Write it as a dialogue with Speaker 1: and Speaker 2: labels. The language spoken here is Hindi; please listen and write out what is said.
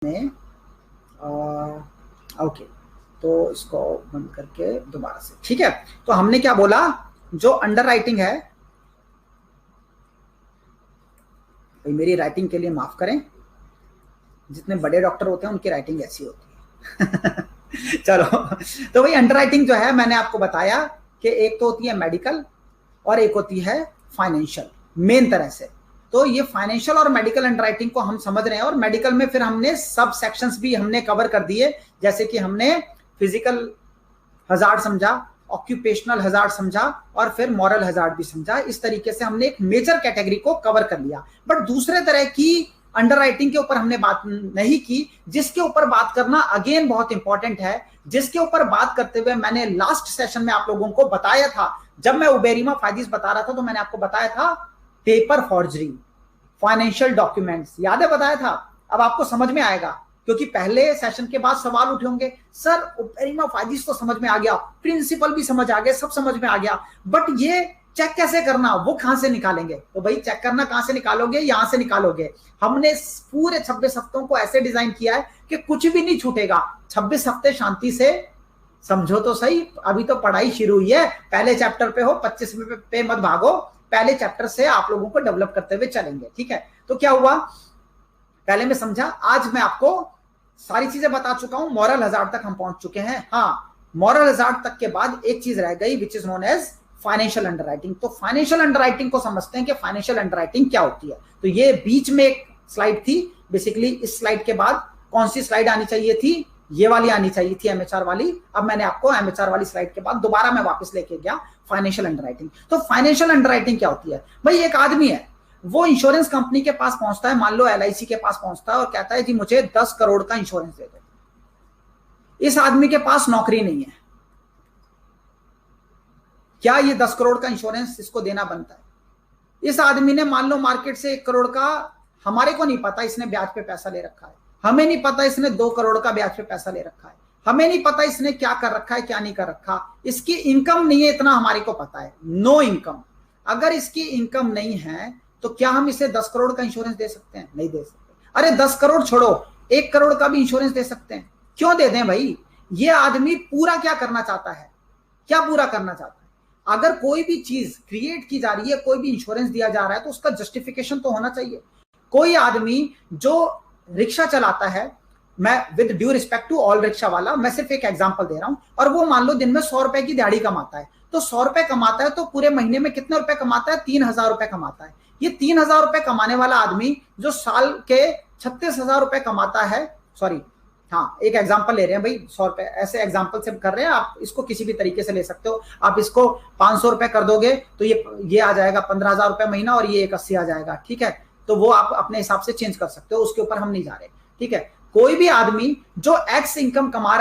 Speaker 1: में ओके, तो इसको बंद करके दोबारा से, ठीक है। तो हमने क्या बोला, जो अंडर राइटिंग है, भाई मेरी राइटिंग के लिए माफ करें, जितने बड़े डॉक्टर होते हैं उनकी राइटिंग ऐसी होती है चलो, तो भाई अंडर राइटिंग जो है मैंने आपको बताया कि एक तो होती है मेडिकल और एक होती है फाइनेंशियल, मेन तरह से। तो ये फाइनेंशियल और मेडिकल अंडरराइटिंग को हम समझ रहे हैं, और मेडिकल में फिर हमने सब सेक्शंस भी हमने कवर कर दिए, जैसे कि हमने फिजिकल हजार्ड समझा, ऑक्यूपेशनल हजार्ड समझा, और फिर मॉरल हजार्ड भी समझा। इस तरीके से हमने एक मेजर कैटेगरी को कवर कर लिया। बट दूसरे तरह की अंडरराइटिंग के ऊपर हमने बात नहीं की, जिसके ऊपर बात करना अगेन बहुत इंपॉर्टेंट है, जिसके ऊपर बात करते हुए मैंने लास्ट सेशन में आप लोगों को बताया था, जब मैं उबेरिमा फाइदिस बता रहा था तो मैंने आपको बताया था पेपर फॉर्जरी, फाइनेंशियल डॉक्यूमेंट्स, याद है बताया था। अब आपको समझ में आएगा, क्योंकि पहले सेशन के बाद सवाल उठे होंगे, सर उबेरिमा फाइदिस तो समझ में आ गया, प्रिंसिपल भी समझ आ गया, सब समझ में आ गया, बट ये चेक कैसे करना, वो कहां से निकालेंगे? तो भाई चेक करना कहां से निकालोगे? यहां से निकालोगे। हमने पूरे 26 हफ्तों को ऐसे डिजाइन किया है कि कुछ भी नहीं छूटेगा। 26 हफ्ते शांति से समझो तो सही, अभी तो पढ़ाई शुरू हुई है, पहले चैप्टर पे हो, 25 पे मत भागो, पहले चैप्टर से आप लोगों को डेवलप करते हुए चलेंगे, ठीक है। तो क्या हुआ, पहले में समझा, आज मैं आपको सारी चीजें बता चुका हूं, मॉरल हजार्ड तक हम पहुंच चुके हैं। हाँ, मॉरल हजार्ड तक के बाद एक चीज रह गई, which is known as financial underwriting. तो फाइनेंशियल अंडरराइटिंग को समझते हैं कि फाइनेंशियल अंडरराइटिंग क्या होती है। तो ये बीच में एक स्लाइड थी, बेसिकली इस स्लाइड के बाद कौन सी स्लाइड आनी चाहिए थी? ये वाली आनी चाहिए थी, एमएचआर वाली। अब मैंने आपको एमएचआर वाली स्लाइड के बाद दोबारा मैं वापस लेके गया फाइनेंशियल अंडरराइटिंग। तो फाइनेंशियल अंडरराइटिंग क्या होती है? भाई एक आदमी है, वो इंश्योरेंस कंपनी के पास पहुंचता है, मान लो एलआईसी के पास पहुंचता है और कहता है जी मुझे 10 करोड़ का इंश्योरेंस दे दो। इस आदमी के पास नौकरी नहीं है, क्या ये 10 करोड़ का इंश्योरेंस इसको देना बनता है? इस आदमी ने मान लो मार्केट से 1 करोड़ का, हमारे को नहीं पता इसने ब्याज पे पैसा ले रखा है, हमें नहीं पता इसने 2 करोड़ का ब्याज पे पैसा ले रखा है, हमें नहीं पता इसने क्या कर रखा है क्या नहीं कर रखा, इसकी इनकम नहीं है, इतना हमारे को पता है, नो इनकम। अगर इसकी इनकम नहीं है तो क्या हम इसे 10 करोड़ का इंश्योरेंस दे सकते हैं? नहीं दे सकते। अरे 10 करोड़ छोड़ो, 1 करोड़ का भी इंश्योरेंस दे सकते हैं, क्यों दे दें भाई? ये आदमी पूरा क्या करना चाहता है, क्या पूरा करना चाहता है? अगर कोई भी चीज क्रिएट की जा रही है, कोई भी इंश्योरेंस दिया जा रहा है, तो उसका जस्टिफिकेशन तो होना चाहिए। कोई आदमी जो रिक्शा चलाता है, मैं with due respect to all rickshaw वाला, मैं सिर्फ एक एग्जांपल दे रहा हूं, और वो मान लो दिन में 100 रुपए की दिहाड़ी कमाता है, तो 100 रुपए कमाता है तो पूरे महीने में कितने रुपए कमाता है? 3000 रुपए कमाता है। ये 3000 रुपए कमाने वाला आदमी जो साल के 36,000 रुपए कमाता है, सॉरी हाँ एक एग्जांपल ले रहे हैं भाई, 100 रुपए ऐसे एग्जांपल से कर रहे हैं, आप इसको किसी भी तरीके से ले सकते हो। आप इसको 500 रुपए कर दोगे तो ये आ जाएगा 15,000 रुपए महीना, और ये 80 आ जाएगा, ठीक है। तो वो आप अपने हिसाब से चेंज कर सकते हो, उसके ऊपर हम नहीं जा रहे, ठीक है। कोई भी आदमी जो एक्स इनकम कमा रहा